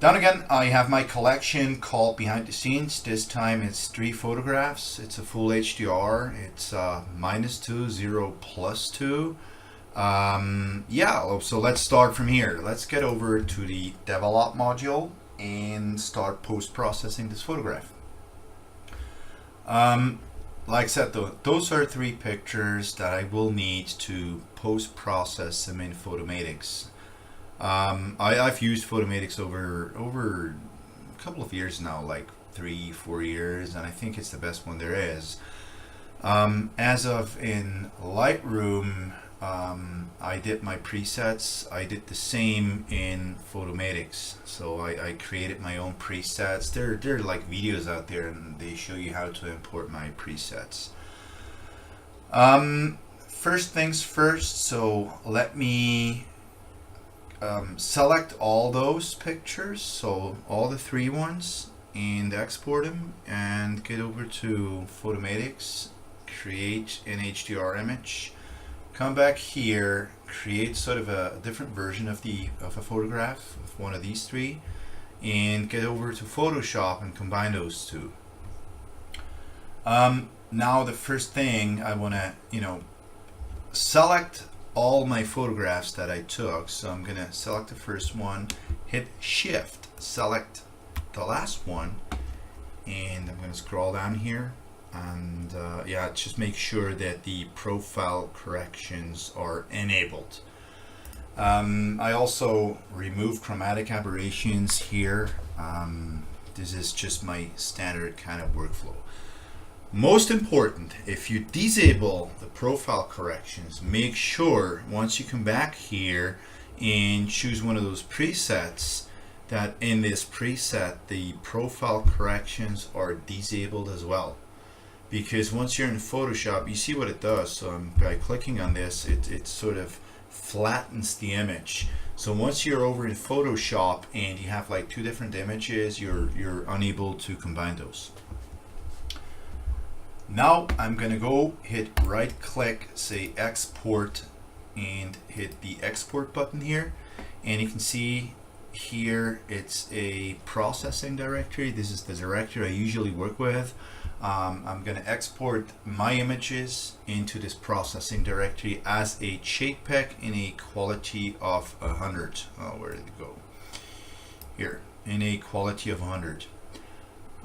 Down again, I have my collection called Behind the Scenes. This time it's 3 photographs. It's a full HDR. It's -2, 0, +2. Yeah, so let's start from here. Let's get over to the develop module and start post-processing this photograph. Like I said, though, those are 3 pictures that I will need to post-process them in Photomatix. I've used Photomatix over a couple of years now, like 3-4 years, and I think it's the best one there is. As of in Lightroom, I did my presets. I did the same in Photomatix, so I created my own presets. There are like videos out there, and they show you how to import my presets. First things first, so let me select all those pictures, so all the 3 ones, and export them, and get over to Photomatix, create an HDR image, come back here, create sort of a different version of a photograph of one of these 3, and get over to Photoshop and combine those 2. Now the first thing I want to, select all my photographs that I took. So I'm gonna select the first one, hit Shift, select the last one, and I'm gonna scroll down here, and yeah, just make sure that the profile corrections are enabled. I also remove chromatic aberrations here. This is just my standard kind of workflow. Most important, if you disable the profile corrections, make sure once you come back here and choose one of those presets, that in this preset the profile corrections are disabled as well. Because once you're in Photoshop, you see what it does. So by clicking on this, it sort of flattens the image. So once you're over in Photoshop and you have like 2 different images, you're unable to combine those. Now I'm gonna go hit right click, say export, and hit the export button here, and you can see here it's a processing directory. This is the directory I usually work with. I'm gonna export my images into this processing directory as a JPEG in a quality of 100. Oh, where did it go? Here, in a quality of 100.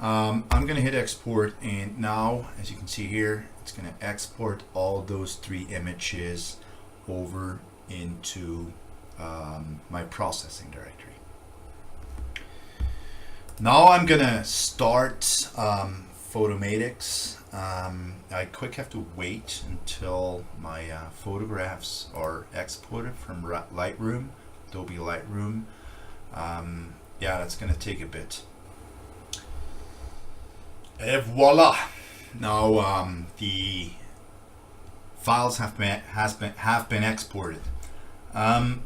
I'm going to hit export, and now as you can see here, it's going to export all those 3 images over into my processing directory. Now I'm going to start Photomatix. I quick have to wait until my photographs are exported from Lightroom, Adobe Lightroom. Yeah, that's going to take a bit. Et voila! Now the files have been exported. Well,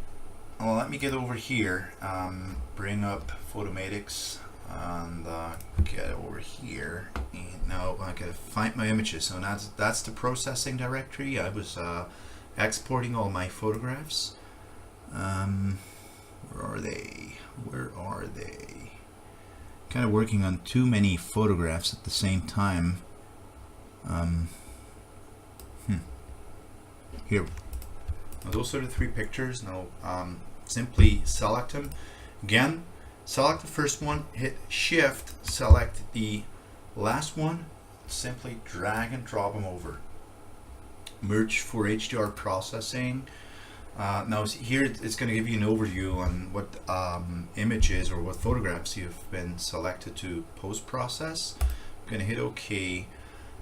let me get over here, bring up Photomatix, and get over here. And now I gotta find my images. So that's the processing directory. I was exporting all my photographs. Where are they? Where are they? Kind of working on too many photographs at the same time. Here. Now those are the 3 pictures. Now simply select them. Again, select the first one, hit Shift, select the last one, simply drag and drop them over. Merge for HDR processing. Now here it's going to give you an overview on what images or what photographs you've been selected to post-process. I'm going to hit OK.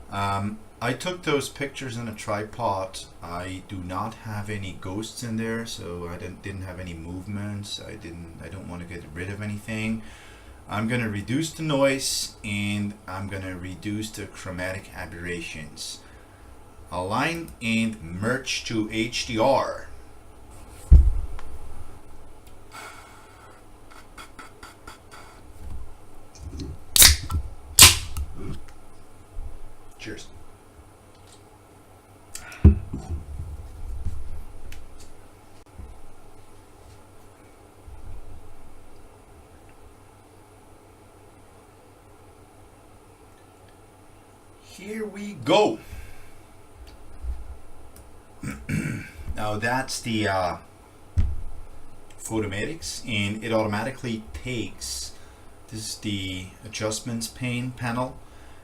I took those pictures on a tripod. I do not have any ghosts in there, so I didn't have any movements. I don't want to get rid of anything. I'm going to reduce the noise, and I'm going to reduce the chromatic aberrations. Align and merge to HDR. Cheers. we go. Now that's the Photomatix, and it automatically takes, this is the adjustments pane panel,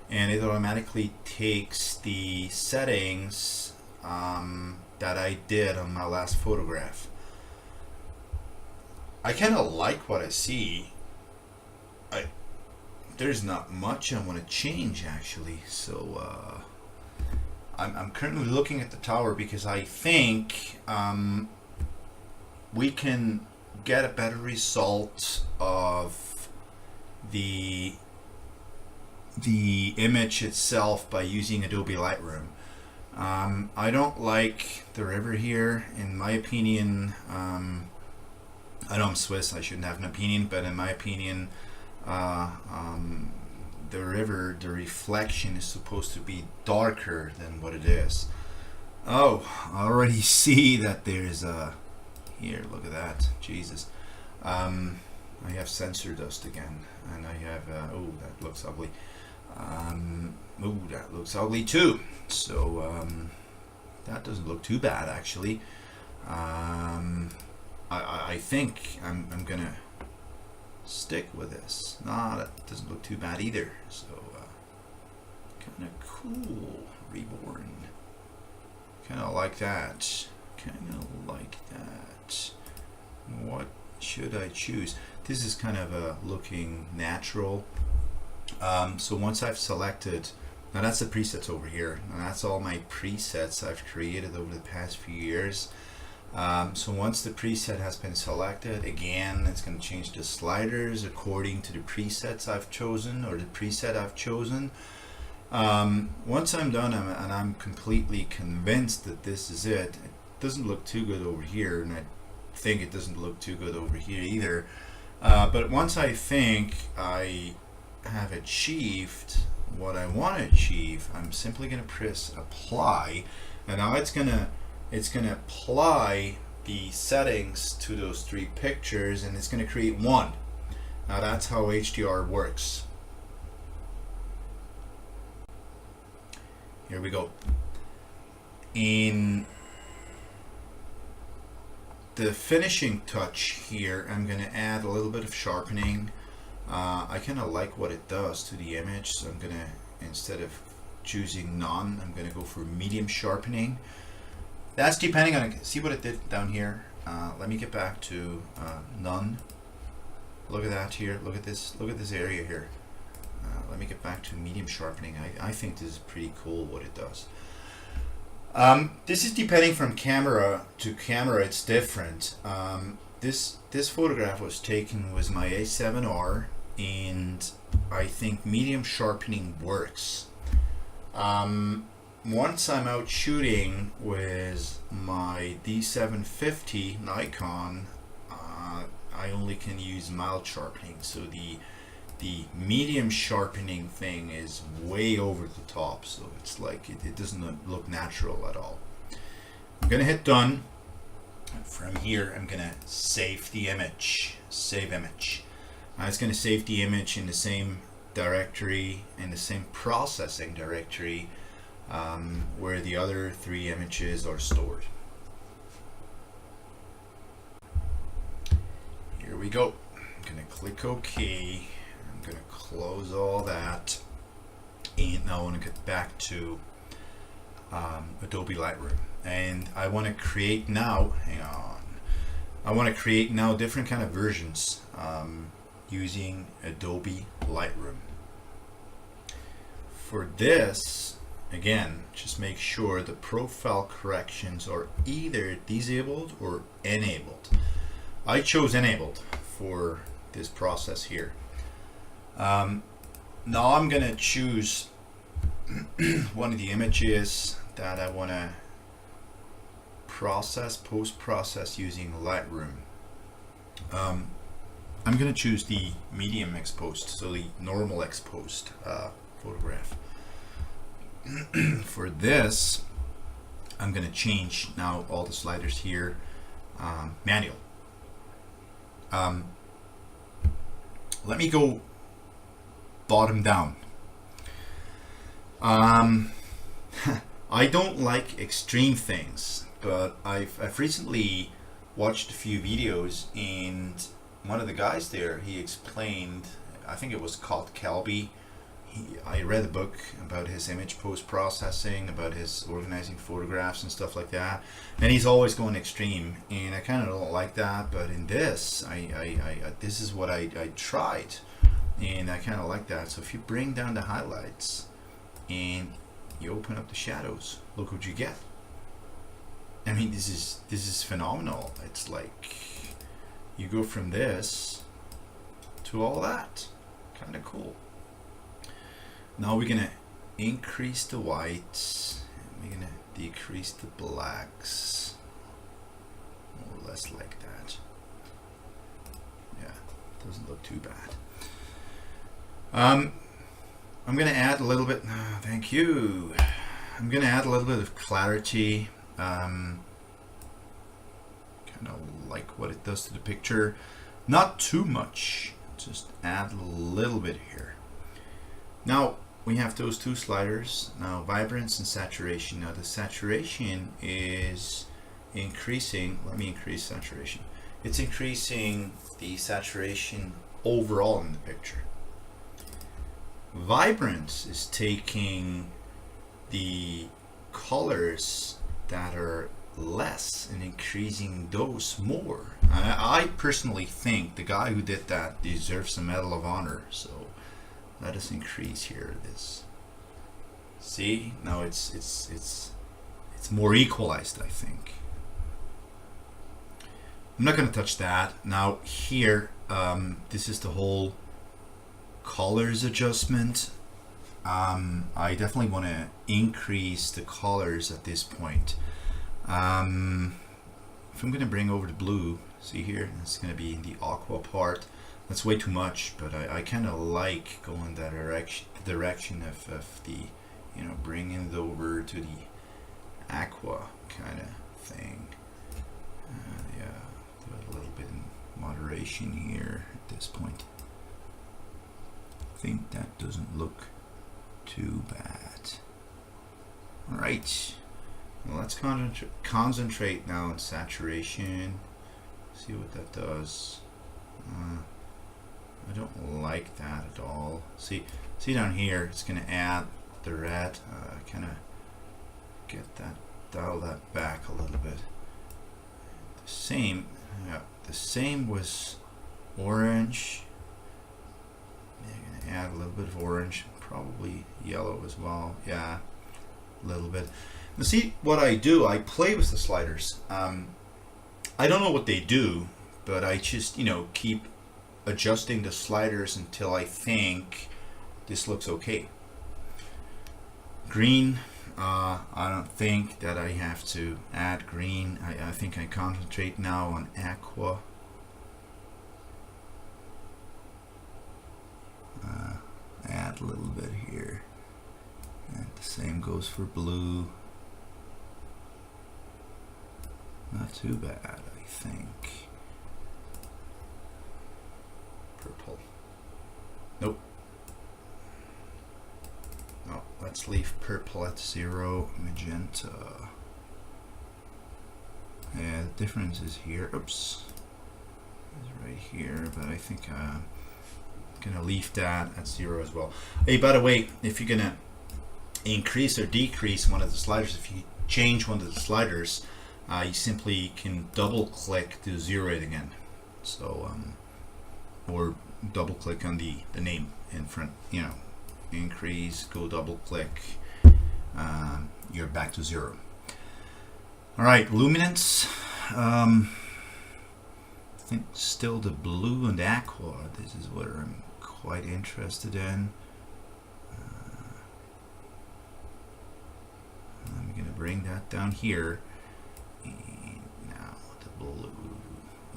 and it automatically takes the settings that I did on my last photograph. I kind of like what I see. There's not much I want to change actually, so I'm currently looking at the tower because I think we can get a better result of the image itself by using Adobe Lightroom. I don't like the river here, in my opinion. I know I'm Swiss, I shouldn't have an opinion, but in my opinion, the river, the reflection is supposed to be darker than what it is. Oh, I already see that there's a, here, look at that, Jesus. I have sensor dust again, and I have, oh, that looks ugly. Oh, that looks ugly too. So, that doesn't look too bad actually. I think I'm gonna stick with this. Nah, that doesn't look too bad either. So kind of cool. Reborn. Kind of like that. Kind of like that. What should I choose? This is kind of looking natural. So once I've selected, now that's the presets over here. Now that's all my presets I've created over the past few years. So once the preset has been selected, again, it's going to change the sliders according to the presets I've chosen, or the preset I've chosen. Once I'm done and I'm completely convinced that this is it, it doesn't look too good over here, and I think it doesn't look too good over here either. But once I think I have achieved what I want to achieve, I'm simply going to press apply, and now it's going to apply the settings to those three pictures, and it's going to create one. Now that's how HDR works. Here we go. In the finishing touch here, I'm going to add a little bit of sharpening. I kind of like what it does to the image, so I'm going to, instead of choosing none, I'm going to go for medium sharpening. That's depending on, see what it did down here. Let me get back to none. Look at that here. Look at this area here. Let me get back to medium sharpening. I think this is pretty cool what it does. This is depending from camera to camera. It's different. This photograph was taken with my A7R, and I think medium sharpening works. Once I'm out shooting with my D750 Nikon, I only can use mild sharpening, so the medium sharpening thing is way over the top, so it's like it doesn't look natural at all. I'm gonna hit done. From here I'm gonna save the image, save image. It's gonna save the image in the same directory, in the same processing directory where the other three images are stored. Here we go. I'm gonna click OK. I'm gonna close all that, and now I want to get back to Adobe Lightroom, and I want to create now, hang on, I want to create now different kind of versions using Adobe Lightroom. For this, again, just make sure the profile corrections are either disabled or enabled. I chose enabled for this process here. Now I'm gonna choose one of the images that I want to post-process using Lightroom. I'm gonna choose the medium exposed, so the normal exposed photograph. For this, I'm gonna change now all the sliders here, manual. Let me go bottom down. Um, I don't like extreme things, but I've recently watched a few videos, and one of the guys there, he explained, I think it was called Kelby. I read a book about his image post processing, about his organizing photographs and stuff like that, and he's always going extreme, and I kind of don't like that. But in this, this is what I tried, and I kind of like that. So if you bring down the highlights and you open up the shadows, look what you get. I mean, this is phenomenal. It's like you go from this to all that. Kind of cool. Now we're gonna increase the whites, and we're gonna decrease the blacks, more or less like that. Yeah, doesn't look too bad. I'm gonna add a little bit. Thank you. I'm gonna add a little bit of clarity. Kind of like what it does to the picture. Not too much. Just add a little bit here. Now we have those two sliders. Now vibrance and saturation. Now the saturation is increasing. Let me increase saturation. It's increasing the saturation overall in the picture. Vibrance is taking the colors that are less and increasing those more. I personally think the guy who did that deserves a Medal of Honor. So let us increase here this. See, now it's more equalized, I think. I'm not going to touch that. Now here, this is the whole colors adjustment. I definitely want to increase the colors at this point. If I'm going to bring over the blue, see here, it's going to be in the aqua part. That's way too much, but I kind of like going that direction of the, you know, bringing it over to the aqua kind of thing. Yeah, do it a little bit in moderation here at this point. I think that doesn't look too bad. All right, well, let's concentrate now on saturation. See what that does. I don't like that at all. See down here, it's going to add the red. Kind of get that, dial that back a little bit. The same was orange. I'm going to add a little bit of orange, probably yellow as well. Yeah, a little bit. Now see what I do, I play with the sliders. I don't know what they do, but I just, you know, keep adjusting the sliders until I think this looks okay. Green, I don't think that I have to add green. I think I concentrate now on aqua. Add a little bit here, and the same goes for blue. Not too bad, I think. Purple. Nope. No, let's leave purple at 0. Magenta. Yeah, the difference is here. Oops. It's right here, but I think I'm gonna leave that at 0 as well. Hey, by the way, if you're gonna increase or decrease one of the sliders, if you change one of the sliders, you simply can double click to 0 it again. So or double click on the name in front, you know, increase, go double click, you're back to 0. All right, luminance. I think still the blue and aqua. This is what I'm quite interested in. I'm gonna bring that down here. And now the blue.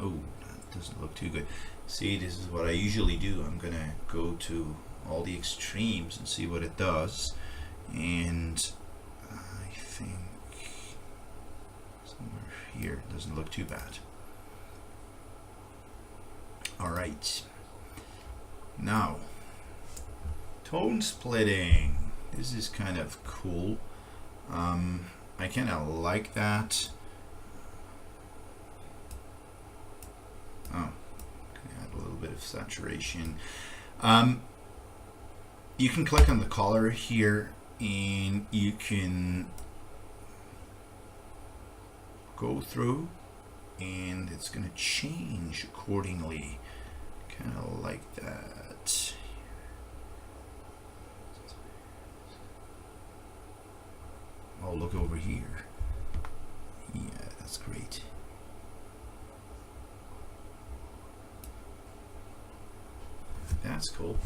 Oh, that doesn't look too good. See, this is what I usually do. I'm gonna go to all the extremes and see what it does. And I think somewhere here it doesn't look too bad. All right. Now, tone splitting. this is kind of cool. I kind of like that. Oh, add a little bit of saturation. You can click on the color here and you can go through and it's going to change accordingly. Kind of like that. Oh, look over here. Yeah, that's great. That's cool.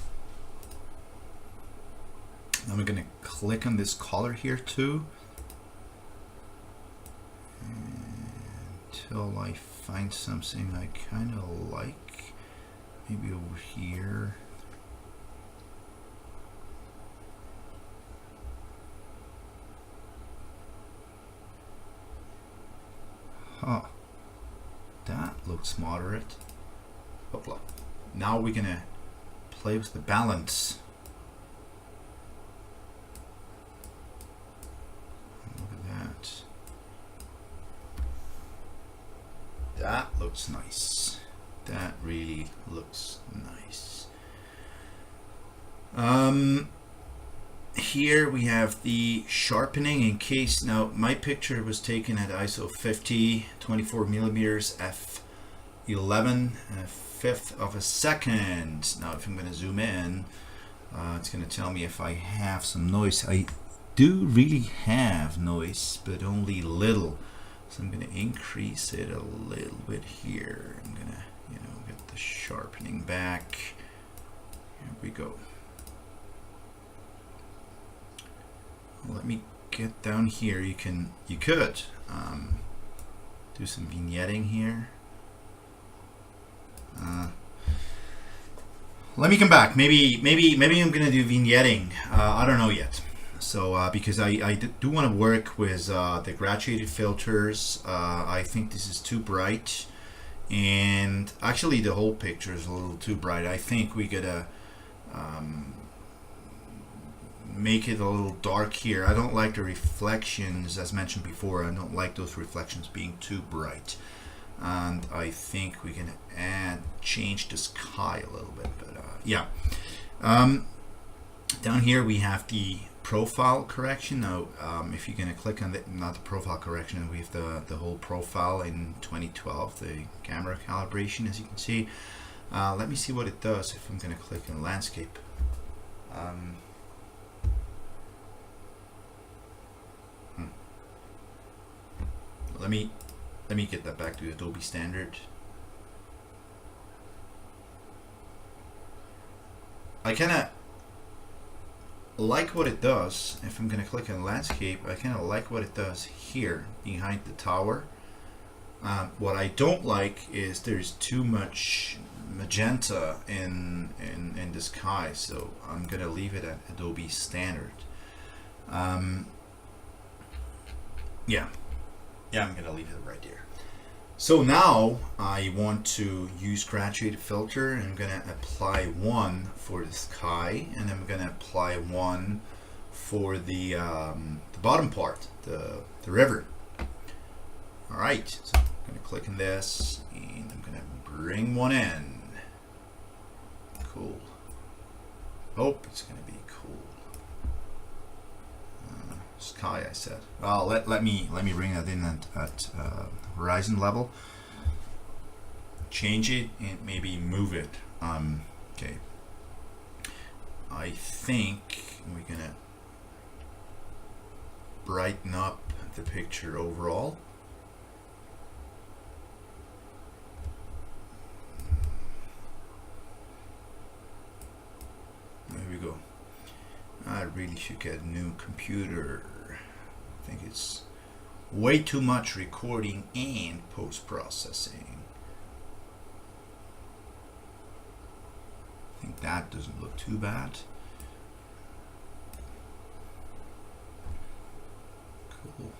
Now we're going to click on this color here too, until I find something I kind of like. Maybe over here. Huh. That looks moderate. Hoopla. Now we're going to play with the balance. Look at that. That looks nice. That really looks nice. Here we have the sharpening. In case, now my picture was taken at ISO 50, 24 millimeters, f11, a fifth of a second. Now if I'm going to zoom in, it's going to tell me if I have some noise. I do really have noise, but only little. So I'm going to increase it a little bit here. I'm going to, get the sharpening back. Here we go. Let me get down here. You could do some vignetting here. Let me come back. Maybe I'm gonna do vignetting. I don't know yet. So because I do want to work with the graduated filters. I think this is too bright, and actually the whole picture is a little too bright. I think we gotta make it a little dark here. I don't like the reflections, as mentioned before. I don't like those reflections being too bright, and I think we can change the sky a little bit. But yeah, down here we have the profile correction. Now if you're going to click on the, not the profile correction, we have the whole profile in 2012, the camera calibration, as you can see. Let me see what it does if I'm going to click on landscape. Let me get that back to Adobe standard. I kind of like what it does. If I'm going to click on landscape, I kind of like what it does here behind the tower. What I don't like is there's too much magenta in the sky, so I'm going to leave it at Adobe standard. Yeah, I'm going to leave it right there. So now I want to use graduated filter, and I'm going to apply one for the sky, and I'm going to apply one for the bottom part, the river. All right, so I'm going to click on this, and I'm going to bring one in. Cool. Hope it's going to be cool. Sky, I said. Well, let me bring that in at horizon level. Change it and maybe move it. Okay. I think we're gonna brighten up the picture overall. There we go. I really should get a new computer. I think it's way too much recording and post-processing. I think that doesn't look too bad. Cool.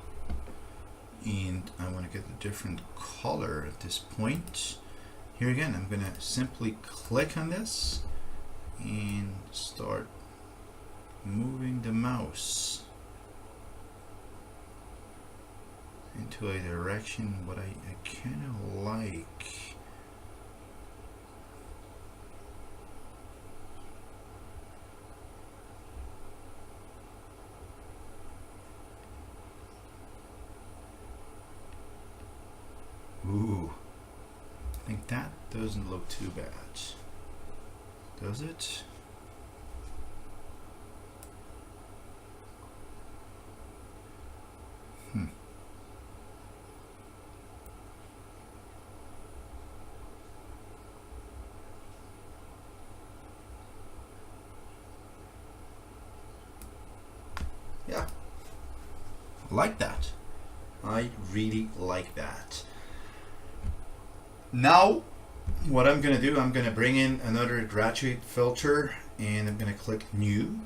And I want to get a different color at this point. Here again, I'm going to simply click on this and start moving the mouse into a direction what I kind of like. Ooh, I think that doesn't look too bad, does it? Yeah, I like that. I really like that. Now, what I'm going to do, I'm going to bring in another graduate filter and I'm going to click New.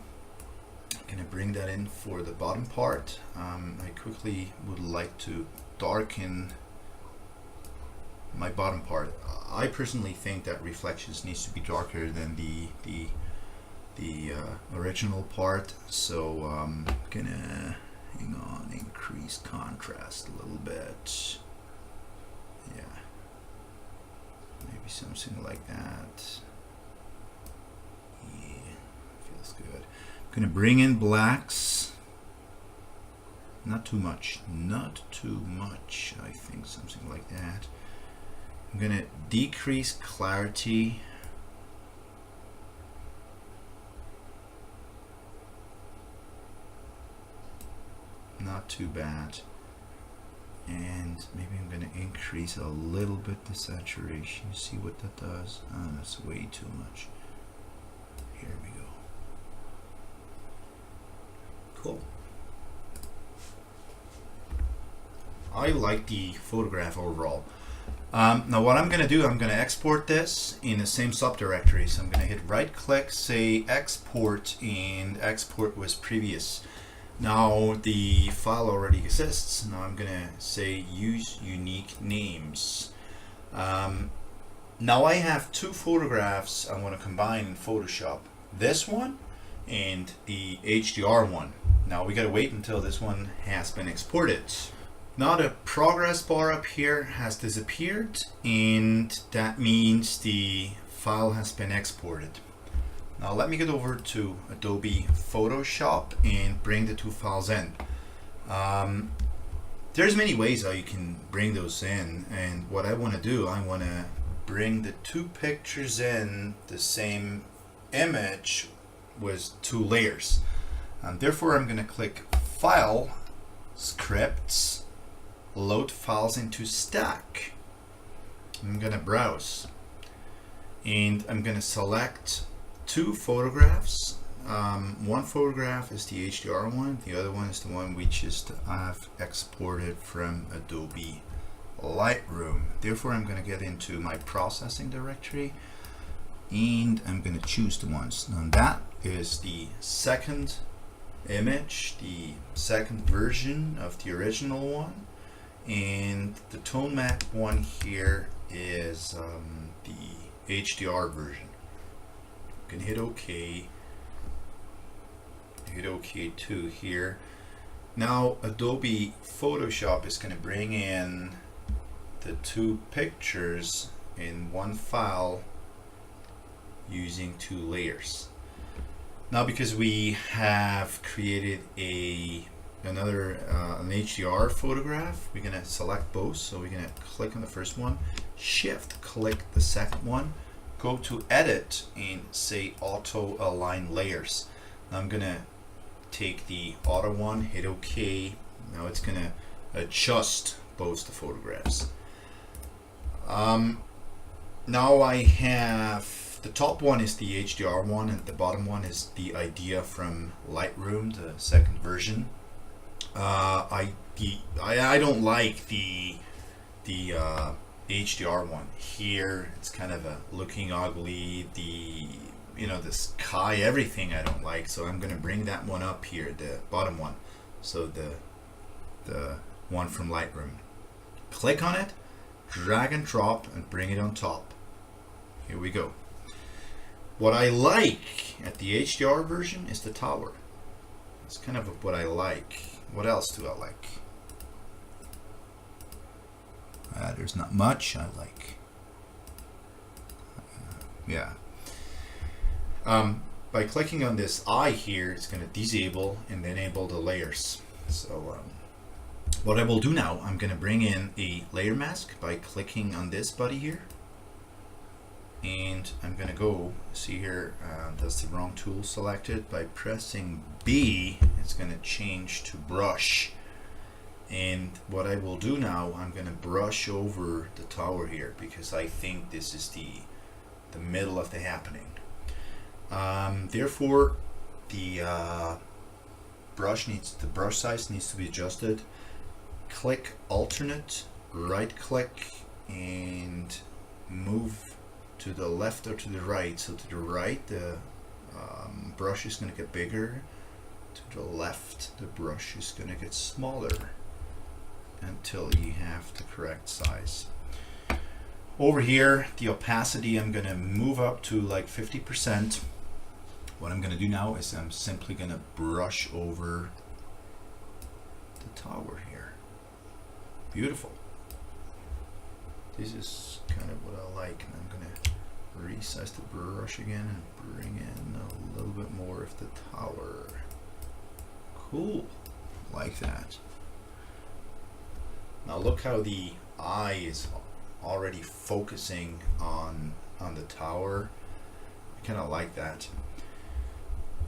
I'm going to bring that in for the bottom part. I quickly would like to darken my bottom part. I personally think that reflections needs to be darker than the original part, so I'm gonna hang on, increase contrast a little bit. Yeah, maybe something like that. Yeah, feels good. I'm gonna bring in blacks, not too much, not too much. I think something like that. I'm gonna decrease clarity. Not too bad. And maybe I'm going to increase a little bit the saturation. See what that does. Oh, that's way too much. Here we go. Cool. I like the photograph overall. Now what I'm going to do, I'm going to export this in the same subdirectory. So I'm going to hit right click, say export, and export with previous. Now the file already exists. Now I'm going to say use unique names. Now I have two photographs I want to combine in Photoshop. This one and the HDR one. Now we got to wait until this one has been exported. Now the progress bar up here has disappeared, and that means the file has been exported. Now let me get over to Adobe Photoshop and bring the two files in. There's many ways how you can bring those in, and what I want to do, I want to bring the two pictures in the same image with two layers. Therefore I'm going to click File, Scripts, Load Files into Stack. I'm going to browse, and I'm going to select two photographs. One photograph is the HDR one, the other one is the one we just have exported from Adobe Lightroom. Therefore I'm going to get into my processing directory and I'm going to choose the ones. Now that is the second image, the second version of the original one, and the tone map one here is the HDR version. You can hit OK. Hit OK too here. Now Adobe Photoshop is going to bring in the two pictures in one file using two layers. Now because we have created another an HDR photograph, we're going to select both. So we're going to click on the first one, shift click the second one, go to edit and say auto align layers. Now I'm gonna take the auto one, hit OK. Now it's gonna adjust both the photographs. Now I have the top one is the HDR one and the bottom one is the idea from Lightroom, the second version. I don't like the HDR one here. It's kind of looking ugly. The sky, everything I don't like. So I'm going to bring that one up here, the bottom one. So the one from Lightroom. Click on it, drag and drop, and bring it on top. Here we go. What I like at the HDR version is the tower. That's kind of what I like. What else do I like? There's not much I like. Yeah. By clicking on this eye here, it's going to disable and enable the layers. So what I will do now, I'm going to bring in a layer mask by clicking on this button here. And I'm going to go, see here, that's the wrong tool selected. By pressing B, it's going to change to brush. And what I will do now, I'm going to brush over the tower here because I think this is the middle of the happening. Therefore, the brush size needs to be adjusted. Click alternate, right click, and move to the left or to the right. So to the right, the brush is going to get bigger. To the left, the brush is going to get smaller until you have the correct size. Over here, the opacity I'm going to move up to like 50%. What I'm going to do now is I'm simply going to brush over the tower here. Beautiful. This is kind of what I like, and I'm going to resize the brush again and bring in a little bit more of the tower. Cool, like that. Now look how the eye is already focusing on the tower. I kind of like that.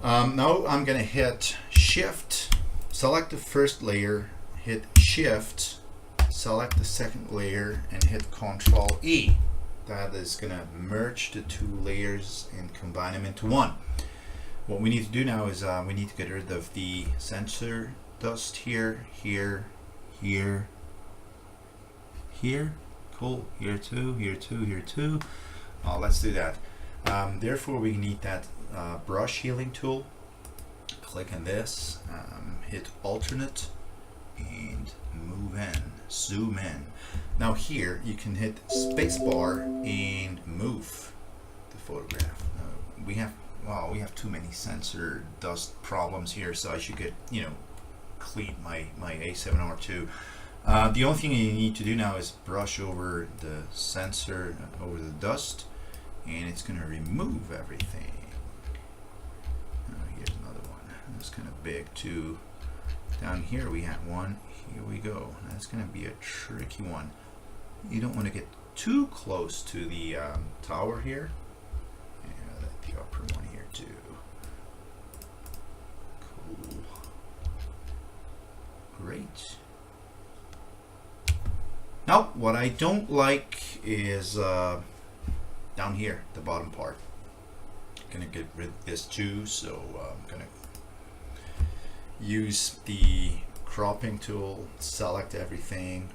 Now I'm going to hit Shift, select the first layer, hit Shift, select the second layer, and hit Control E. That is going to merge the two layers and combine them into one. What we need to do now is we need to get rid of the sensor dust here, here, here, here. Cool. Here too, here too, here too. Let's do that. Therefore, we need that brush healing tool. Click on this, hit alternate, and move in, zoom in. Now here you can hit spacebar and move the photograph. We have too many sensor dust problems here, so I should get, clean my A7R2. The only thing you need to do now is brush over the sensor, over the dust, and it's going to remove everything. Here's another one. That's kind of big too. Down here we have one. Here we go. That's going to be a tricky one. You don't want to get too close to the tower here. Yeah, the upper one here too. Cool. Great. Now, what I don't like is down here, the bottom part. I'm gonna get rid of this too, so I'm gonna use the cropping tool, select everything.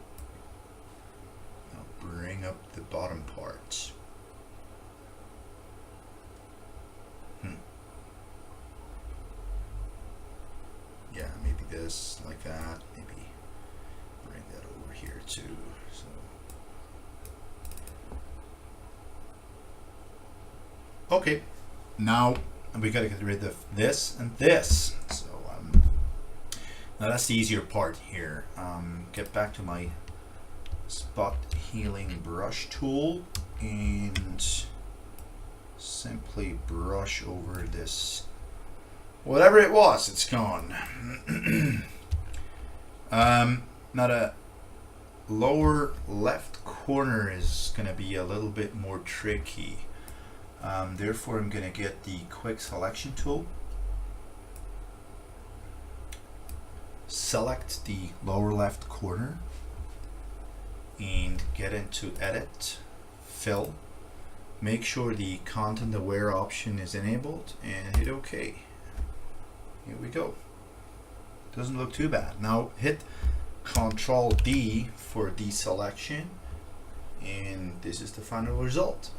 Now bring up the bottom part. Yeah, maybe this, like that. Maybe bring that over here too. So. Okay, now we gotta get rid of this and this. So now that's the easier part here. Get back to my spot healing brush tool and simply brush over this. Whatever it was, it's gone. Now the lower left corner is going to be a little bit more tricky. Therefore, I'm going to get the quick selection tool. Select the lower left corner and get into Edit, Fill. Make sure the Content Aware option is enabled and hit OK. Here we go. Doesn't look too bad. Now hit Control D for deselection, and this is the final result.